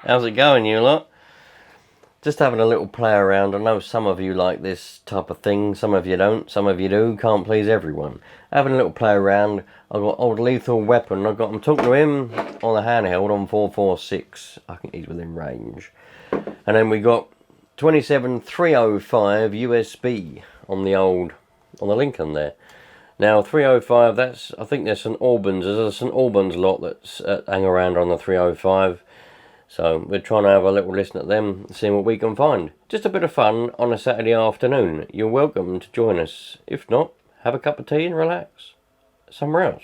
How's it going, you lot? Just having a little play around. I know some of you like this type of thing, some of you don't, some of you do. Can't please everyone. Having a little play around. I've got old Lethal Weapon. I'm talking to him on the handheld on 446. I think he's within range. And then we got 27305 USB on the Lincoln there. Now 305, I think there's St Albans. There's a St Albans lot that's hang around on the 305. So we're trying to have a little listen at them, seeing what we can find. Just a bit of fun on a Saturday afternoon. You're welcome to join us. If not, have a cup of tea and relax somewhere else.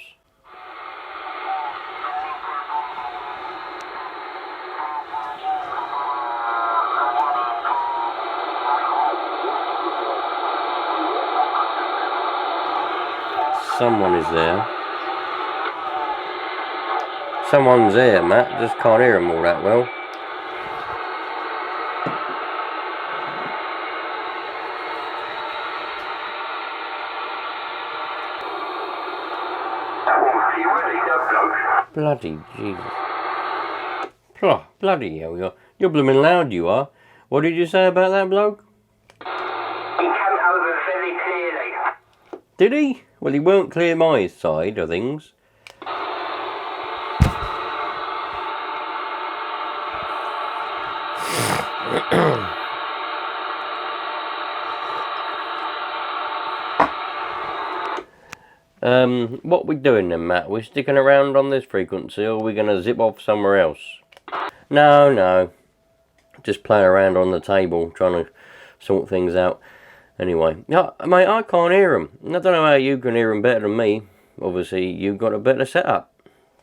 Someone is there. Someone's there, Matt. Just can't hear them all that well. Bloody Jesus. Bloody hell, you're blooming loud, you are. What did you say about that bloke? He came over very clearly. Did he? Well, he won't clear my side of things. What we doing then, Matt? We sticking around on this frequency, or are we going to zip off somewhere else? No. Just playing around on the table, trying to sort things out. Anyway, no, mate, I can't hear them. I don't know how you can hear them better than me. Obviously, you've got a better setup.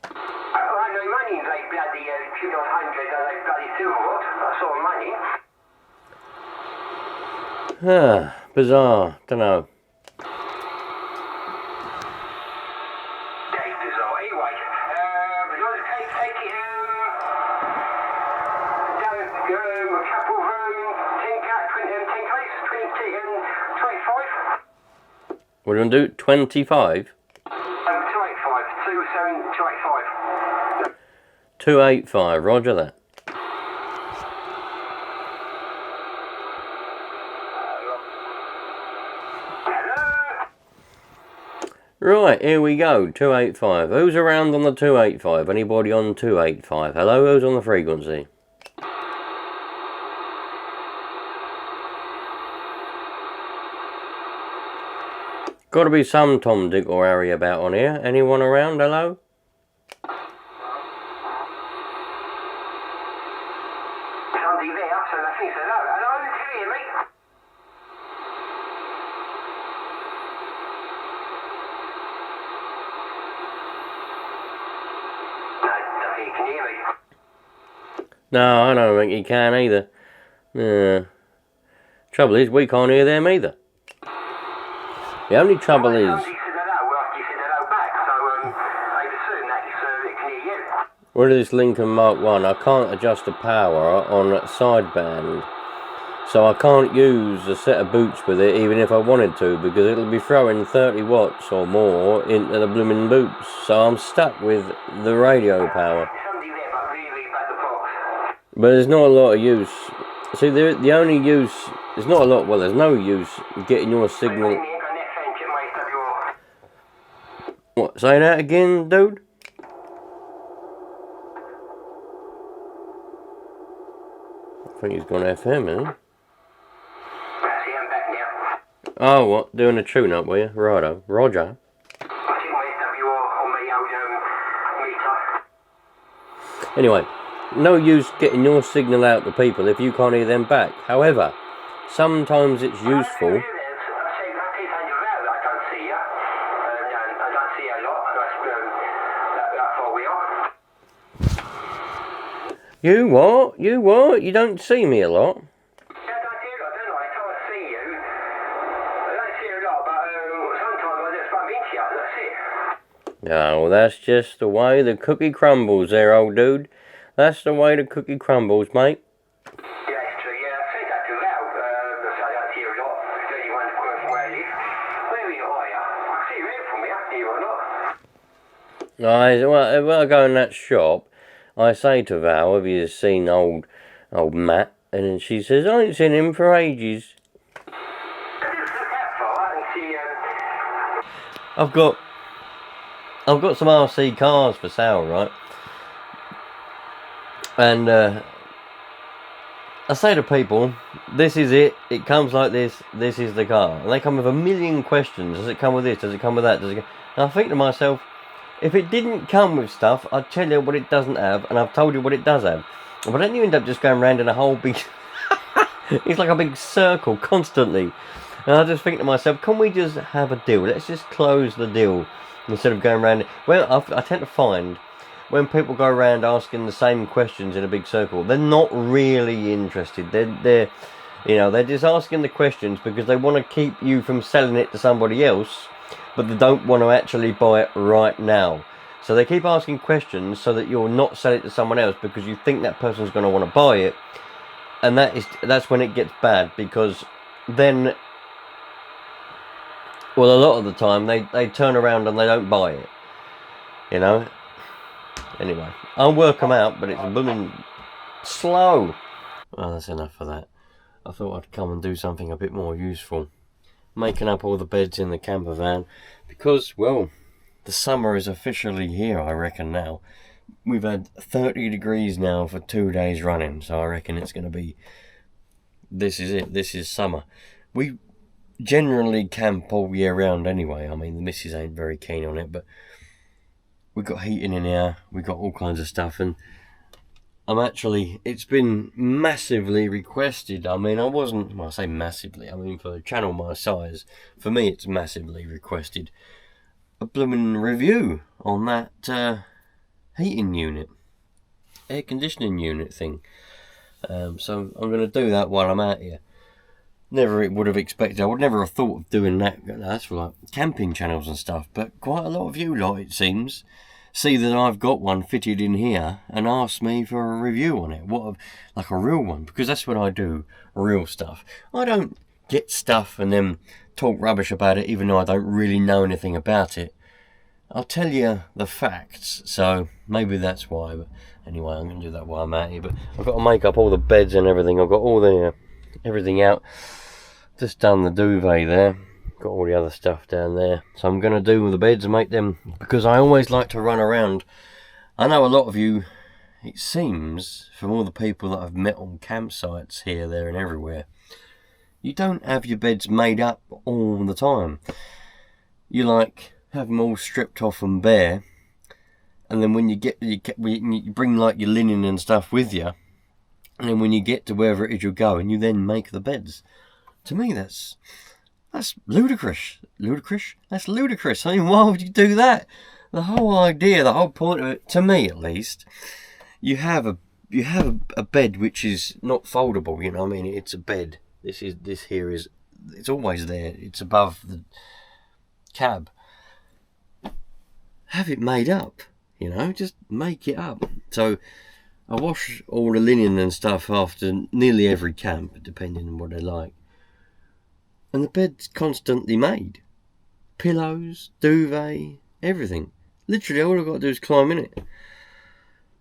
I know money, like bloody 200 and like bloody silver. That's all money. Bizarre. Don't know. We're going to do 25? 285, 285, roger that. Hello? Right, here we go, 285. Who's around on the 285? Anybody on 285? Hello, who's on the frequency? Got to be some Tom, Dick or Harry about on here. Anyone around? Hello? Somebody there, so I think so. Hello, can you hear me? No, I don't think you can hear me. No, I don't think he can either. Trouble is, we can't hear them either. The only trouble is... Somebody said hello, well, you said hello back, so I assume that it can hear you. With this Lincoln Mark 1, I can't adjust the power on sideband. So I can't use a set of boots with it, even if I wanted to, because it'll be throwing 30 watts or more into the blooming boots. So I'm stuck with the radio power. Somebody there, but really bad the box. But there's not a lot of use. See, the only use... There's not a lot... Well, there's no use getting your signal... What, say that again, dude? I think he's gone FM, isn't he? Oh, what? Doing a tune-up, were you? Righto. Roger. Anyway, no use getting your signal out to people if you can't hear them back. However, sometimes it's useful... You what? You what? You don't see me a lot. Yeah, I don't see you a lot, don't I? I can't see you. I don't see you a lot, but sometimes I just bump into you, that's it. Oh, that's just the way the cookie crumbles there, old dude. That's the way the cookie crumbles, mate. Yeah, it's true, yeah. I said that too loud. I don't see you a lot. It's only one from where I live. Where are you, are you? I see you here from here, are you or not? Well, I go in that shop. I say to Val, have you seen old Matt? And then she says, I ain't seen him for ages. I've got some RC cars for sale, right? And I say to people, this is it. It comes like this. This is the car. And they come with a million questions. Does it come with this? Does it come with that? And I think to myself, if it didn't come with stuff, I'd tell you what it doesn't have, and I've told you what it does have. But then you end up just going round in a whole big... it's like a big circle constantly. And I just think to myself, can we just have a deal? Let's just close the deal instead of going round. Well, I tend to find when people go around asking the same questions in a big circle, they're not really interested. They're just asking the questions because they want to keep you from selling it to somebody else, but they don't want to actually buy it right now. So they keep asking questions so that you'll not sell it to someone else because you think that person's going to want to buy it. And that's when it gets bad, because then, well, a lot of the time they turn around and they don't buy it, you know. Anyway, I'll work them out, but it's blooming slow. Well, that's enough of that. I thought I'd come and do something a bit more useful. Making up all the beds in the camper van, because, well, the summer is officially here, I reckon now. We've had 30 degrees now for 2 days running, so I reckon it's going to be... This is it, this is summer. We generally camp all year round anyway. I mean, the missus ain't very keen on it, but we've got heating in here, we've got all kinds of stuff, and it's been massively requested. I mean, I say massively, I mean for a channel my size, for me it's massively requested. A blooming review on that heating unit, air conditioning unit thing. So I'm going to do that while I'm out here. Never would have expected, I would never have thought of doing that. That's for like camping channels and stuff, but quite a lot of you lot, it seems, see that I've got one fitted in here and ask me for a review on it, like a real one, because that's what I do, real stuff. I don't get stuff and then talk rubbish about it even though I don't really know anything about it. I'll tell you the facts, so maybe that's why. But anyway, I'm going to do that while I'm out here. But I've got to make up all the beds and everything. I've got all the everything out. Just done the duvet there. Got all the other stuff down there. So I'm going to do the beds and make them, because I always like to run around. I know a lot of you, it seems, from all the people that I've met on campsites here, there and everywhere, you don't have your beds made up all the time. You like have them all stripped off and bare, and then when you bring like your linen and stuff with you, and then when you get to wherever it is you're going, you then make the beds. To me, that's ludicrous. That's ludicrous. I mean, why would you do that? The whole idea, the whole point of it, to me at least, you have a bed which is not foldable. You know what I mean? It's a bed. It's always there. It's above the cab. Have it made up, you know, just make it up. So I wash all the linen and stuff after nearly every camp, depending on what they like. And the bed's constantly made. Pillows, duvet, everything. Literally all I've got to do is climb in it.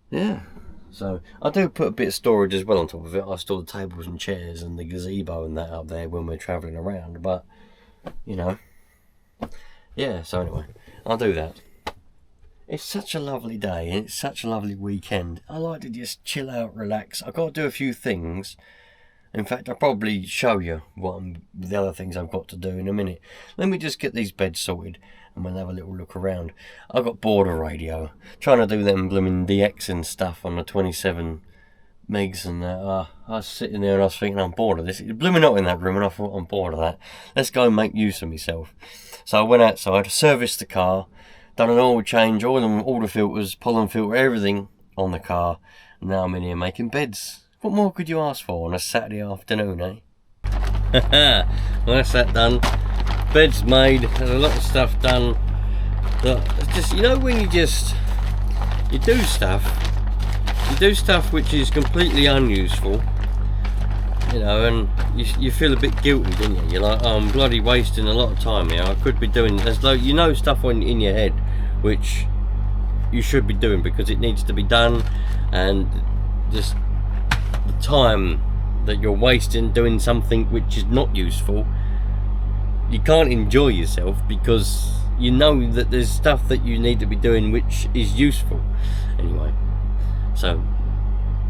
Yeah. So I do put a bit of storage as well on top of it. I store the tables and chairs and the gazebo and that up there when we're travelling around. But, you know, yeah, so anyway, I'll do that. It's such a lovely day and it's such a lovely weekend. I like to just chill out, relax. I've got to do a few things. In fact, I'll probably show you the other things I've got to do in a minute. Let me just get these beds sorted and we'll have a little look around. I've got border radio. Trying to do them blooming DX and stuff on the 27 megs and that. I was sitting there and I was thinking, I'm bored of this. It's blooming hot in that room and I thought, I'm bored of that. Let's go and make use of myself. So I went outside, serviced the car, done an oil change, all the filters, pollen filter, everything on the car. And now I'm in here making beds. What more could you ask for on a Saturday afternoon, eh? Well, that's that done. Bed's made. There's a lot of stuff done. Just, you know, when you do stuff which is completely unuseful, you know, and you feel a bit guilty, don't you? You're like, oh, I'm bloody wasting a lot of time here. I could be doing, as though you know, stuff in your head which you should be doing because it needs to be done, and just the time that you're wasting doing something which is not useful. You can't enjoy yourself because you know that there's stuff that you need to be doing which is useful. Anyway, so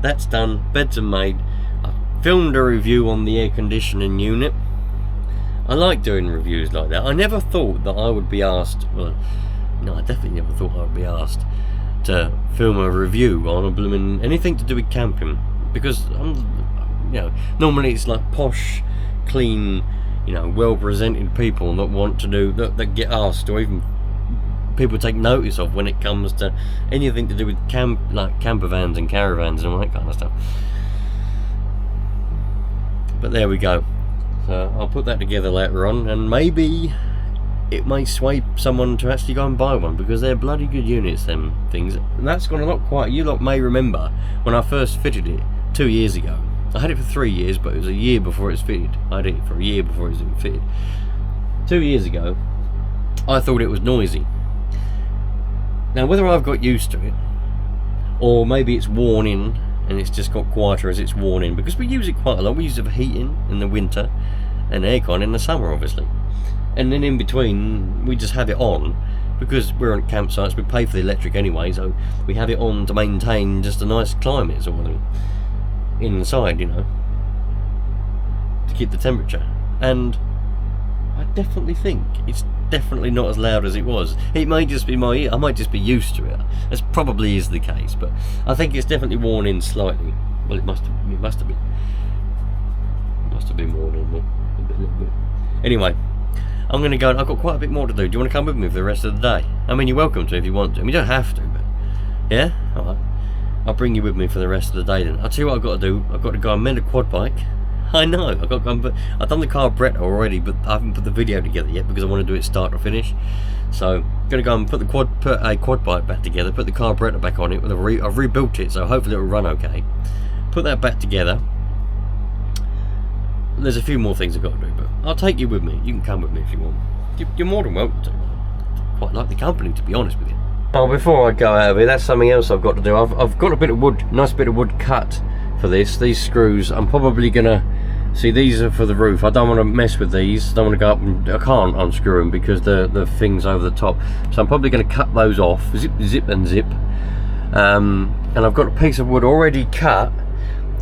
that's done, beds are made. I filmed a review on the air conditioning unit. I like doing reviews like that. I never thought that I would be asked, well, no, I definitely never thought I would be asked to film a review on a blooming anything to do with camping, because normally it's like posh, clean, well presented people that want to do that get asked, or even people take notice of when it comes to anything to do with camper vans and caravans and all that kind of stuff. But there we go. So I'll put that together later on, and maybe it may sway someone to actually go and buy one, because they're bloody good units, them things. And that's gone a lot quieter. You lot may remember when I first fitted it 2 years ago. I had it for 3 years, but it was a year before it was fitted. I had it for a year before it was even fitted. 2 years ago, I thought it was noisy. Now, whether I've got used to it, or maybe it's worn in and it's just got quieter as it's worn in, because we use it quite a lot. We use it for heating in the winter and aircon in the summer, obviously. And then in between, we just have it on because we're on campsites. We pay for the electric anyway, so we have it on to maintain just a nice climate sort of thing inside, to keep the temperature. And I definitely think it's definitely not as loud as it was. It may just be my ear. I might just be used to it. This probably is the case, but I think it's definitely worn in slightly. Well, it must have been. It must have been worn in a little bit. Anyway, I'm going to go. I've got quite a bit more to do. Do you want to come with me for the rest of the day? I mean, you're welcome to if you want to. I mean, you don't have to, but yeah, all right. I'll bring you with me for the rest of the day then. I'll tell you what I've got to do. I've got to go and mend a quad bike. I know, I've got to go and I've done the carburettor already, but I haven't put the video together yet because I want to do it start to finish. So I'm going to go and put a quad bike back together, put the carburettor back on it. I've rebuilt it, so hopefully it'll run okay. Put that back together. There's a few more things I've got to do, but I'll take you with me. You can come with me if you want. You're more than welcome to. I quite like the company, to be honest with you. Oh, before I go out of here, that's something else I've got to do. I've got a bit of wood, nice bit of wood cut for this. These screws, I'm probably gonna see, these are for the roof. I don't want to mess with these. I don't want to go up and I can't unscrew them because the thing's over the top. So I'm probably going to cut those off, zip and zip. And I've got a piece of wood already cut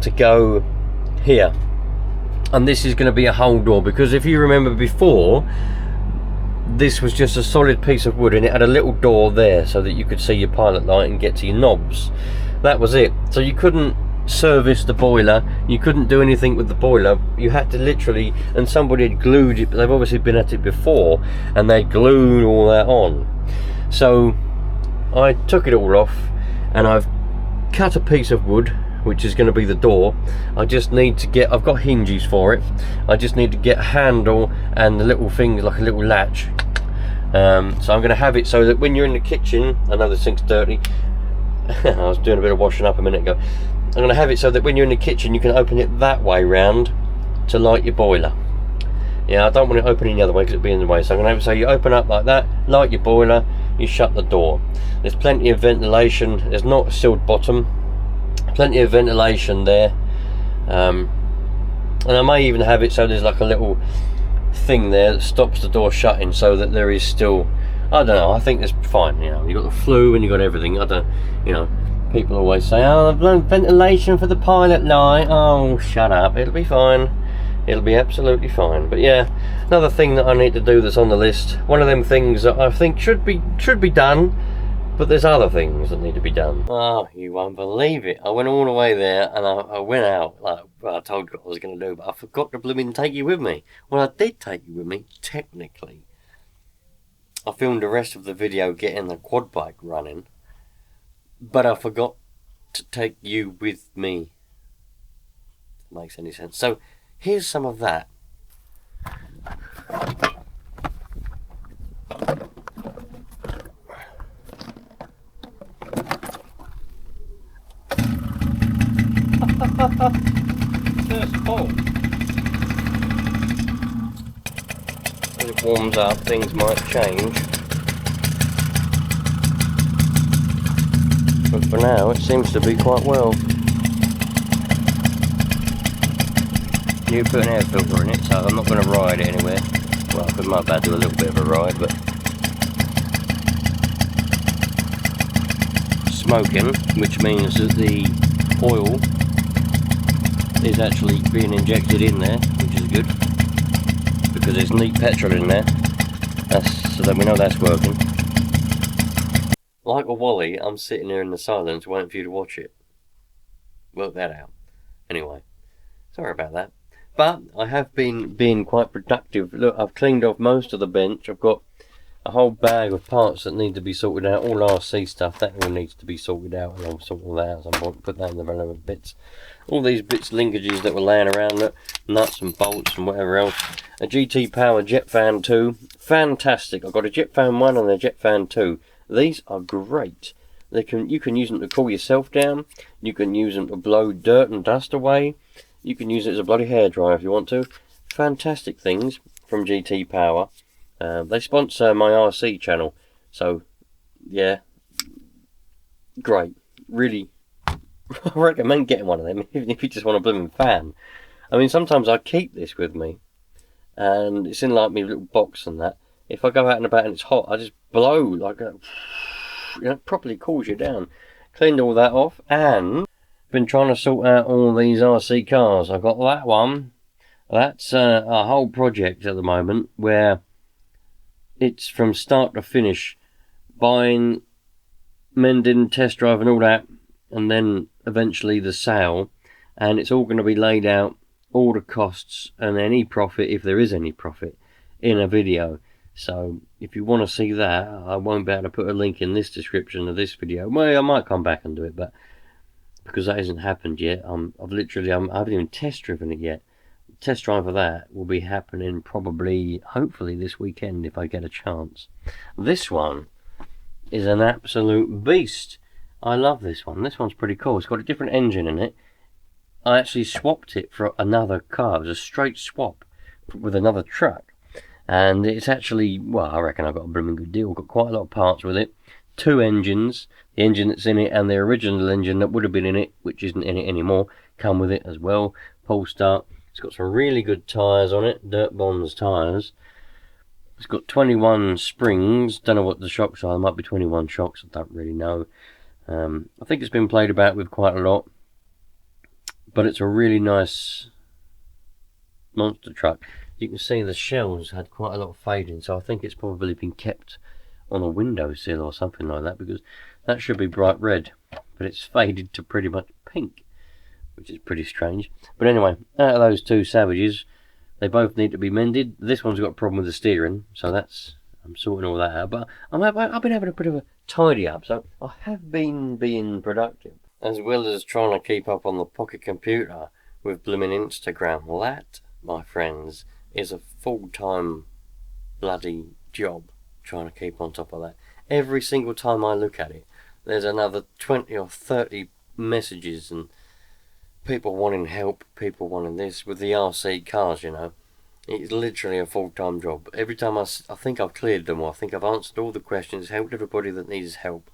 to go here. And this is going to be a whole door, because if you remember before, this was just a solid piece of wood and it had a little door there so that you could see your pilot light and get to your knobs. That was it. So you couldn't service the boiler, you couldn't do anything with the boiler. You had to literally, and somebody had glued it, but they've obviously been at it before and they glued all that on. So I took it all off and I've cut a piece of wood which is going to be the door. I just need to get, I've got hinges for it, I just need to get a handle and the little things like a little latch. So I'm going to have it so that when you're in the kitchen, I know this thing's dirty, I was doing a bit of washing up a minute ago, I'm going to have it so that when you're in the kitchen you can open it that way round to light your boiler. Yeah, I don't want it opening the other way because it'll be in the way, so I'm going to have it so you open up like that, light your boiler, you shut the door. There's plenty of ventilation, there's not a sealed bottom, plenty of ventilation there. And I may even have it so there's like a little thing there that stops the door shutting so that there is still, I don't know, I think it's fine. You've got the flue and you've got everything. I don't, people always say, oh, I've blown ventilation for the pilot light. Oh, shut up, it'll be fine. It'll be absolutely fine. But yeah, another thing that I need to do that's on the list, one of them things that I think should be done, but there's other things that need to be done. Oh, you won't believe it. I went all the way there and I went out like I told you what I was going to do, but I forgot to blooming take you with me. Well, I did take you with me, technically. I filmed the rest of the video getting the quad bike running, but I forgot to take you with me. If that makes any sense. So here's some of that. First hole. As it warms up, things might change. But for now it seems to be quite well. You put an air filter in it, so I'm not going to ride it anywhere. Well, I might about to do a little bit of a ride, but smoking, which means that the oil is actually being injected in there, which is good, because there's neat petrol in there. So that we know that's working. Like a Wally, I'm sitting here in the silence waiting for you to watch it. Work that out. Anyway, sorry about that. But I have been being quite productive. Look, I've cleaned off most of the bench. I've got a whole bag of parts that need to be sorted out. All RC stuff, that all needs to be sorted out, and I'll sort all that out. So I'm put that in the relevant bits. All these bits, linkages that were laying around, look, nuts and bolts and whatever else. A GT Power Jet Fan 2, fantastic. I've got a Jet Fan 1 and a Jet Fan 2. These are great. You can use them to cool yourself down. You can use them to blow dirt and dust away. You can use it as a bloody hairdryer if you want to. Fantastic things from GT Power. They sponsor my RC channel. So, yeah. Great. Really, I recommend getting one of them, even if you just want a blooming fan. I mean, sometimes I keep this with me. And it's in like my little box and that. If I go out and about and it's hot, I just blow like a... properly cools you down. Cleaned all that off and... been trying to sort out all these RC cars. I've got that one. That's a whole project at the moment where it's from start to finish, buying, mending, test drive and all that, and then eventually the sale, and it's all going to be laid out, all the costs and any profit, if there is any profit, in a video. So if you want to see that, I won't be able to put a link in this description of this video. Well, I might come back and do it, but because that hasn't happened yet, I haven't even test driven it yet. The test drive of that will be happening probably, hopefully this weekend if I get a chance. This one is an absolute beast. I love this one. This one's pretty cool. It's got a different engine in it. I actually swapped it for another car. It was a straight swap with another truck. And it's actually, well, I reckon I got a blooming good deal. Got quite a lot of parts with it. 2 engines, the engine that's in it and the original engine that would have been in it, which isn't in it anymore, come with it as well. Pull start. It's got some really good tyres on it, Dirt Bonds tyres. It's got 21 springs. Don't know what the shocks are. There might be 21 shocks. I don't really know. I think it's been played about with quite a lot. But it's a really nice monster truck. You can see the shells had quite a lot of fading, so I think it's probably been kept on a windowsill or something like that, because that should be bright red, but it's faded to pretty much pink, which is pretty strange. But anyway, out of those 2 savages, they both need to be mended. This one's got a problem with the steering, so I'm sorting all that out. But I've been having a bit of a tidy up, so I have been being productive, as well as trying to keep up on the pocket computer with blooming Instagram. Well, that, my friends, is a full-time bloody job, trying to keep on top of that. Every single time I look at it, there's another 20 or 30 messages and people wanting help, people wanting this with the RC cars, you know. It's literally a full-time job. Every time I think I've cleared them, or I think I've answered all the questions, helped everybody that needs help.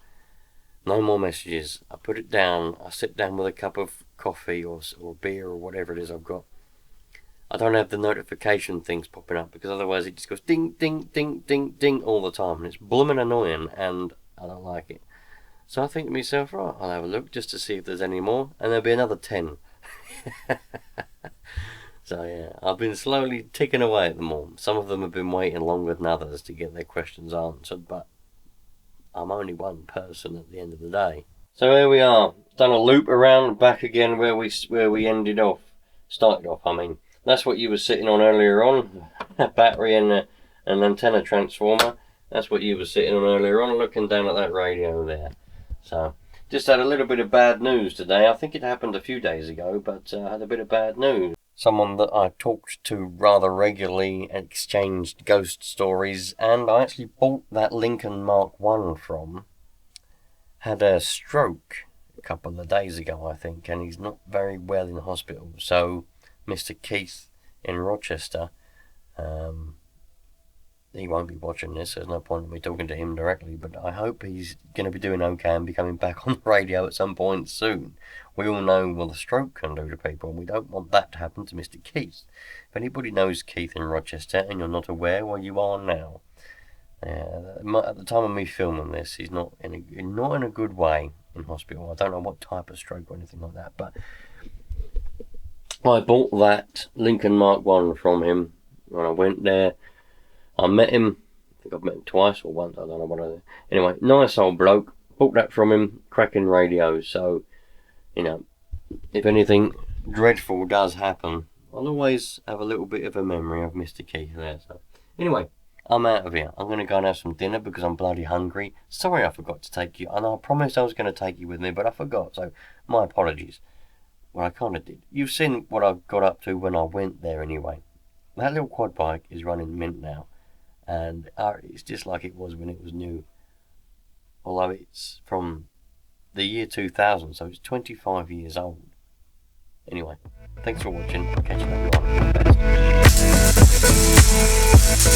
No more messages. I put it down, I sit down with a cup of coffee or beer or whatever it is I've got. I don't have the notification things popping up, because otherwise it just goes ding, ding, ding, ding, ding all the time. And it's blooming annoying, and I don't like it. So I think to myself, right, I'll have a look just to see if there's any more. And there'll be another 10. So yeah, I've been slowly ticking away at them all. Some of them have been waiting longer than others to get their questions answered, but I'm only one person at the end of the day. So here we are. Done a loop around, back again where we started off, I mean. That's what you were sitting on earlier on, a battery and an antenna transformer. That's what you were sitting on earlier on, looking down at that radio there. So, just had a little bit of bad news today. I think it happened a few days ago, but I had a bit of bad news. Someone that I talked to rather regularly, exchanged ghost stories, and I actually bought that Lincoln Mark 1 from, had a stroke a couple of days ago, I think, and he's not very well in hospital. So Mr. Keith in Rochester he won't be watching this, there's no point in me talking to him directly, but I hope he's going to be doing okay and be coming back on the radio at some point soon. We all know what a stroke can do to people, and we don't want that to happen to Mr. Keith. If anybody knows Keith in Rochester and you're not aware, well, you are now. At the time of me filming this, he's not in a good way in hospital. I don't know what type of stroke or anything like that, but I bought that Lincoln Mark 1 from him when I went there. I met him. I think I've met him twice or once. I don't know what I did. Anyway, nice old bloke. Bought that from him. Cracking radio. So, you know, if anything dreadful does happen, I'll always have a little bit of a memory of Mr. Keith there. So, anyway, I'm out of here. I'm going to go and have some dinner because I'm bloody hungry. Sorry I forgot to take you. And I promised I was going to take you with me, but I forgot. So, my apologies. Well, I kind of did. You've seen what I got up to when I went there anyway. That little quad bike is running mint now. And it's just like it was when it was new. Although it's from the year 2000, so it's 25 years old. Anyway, thanks for watching. I'll catch you later on. All the best.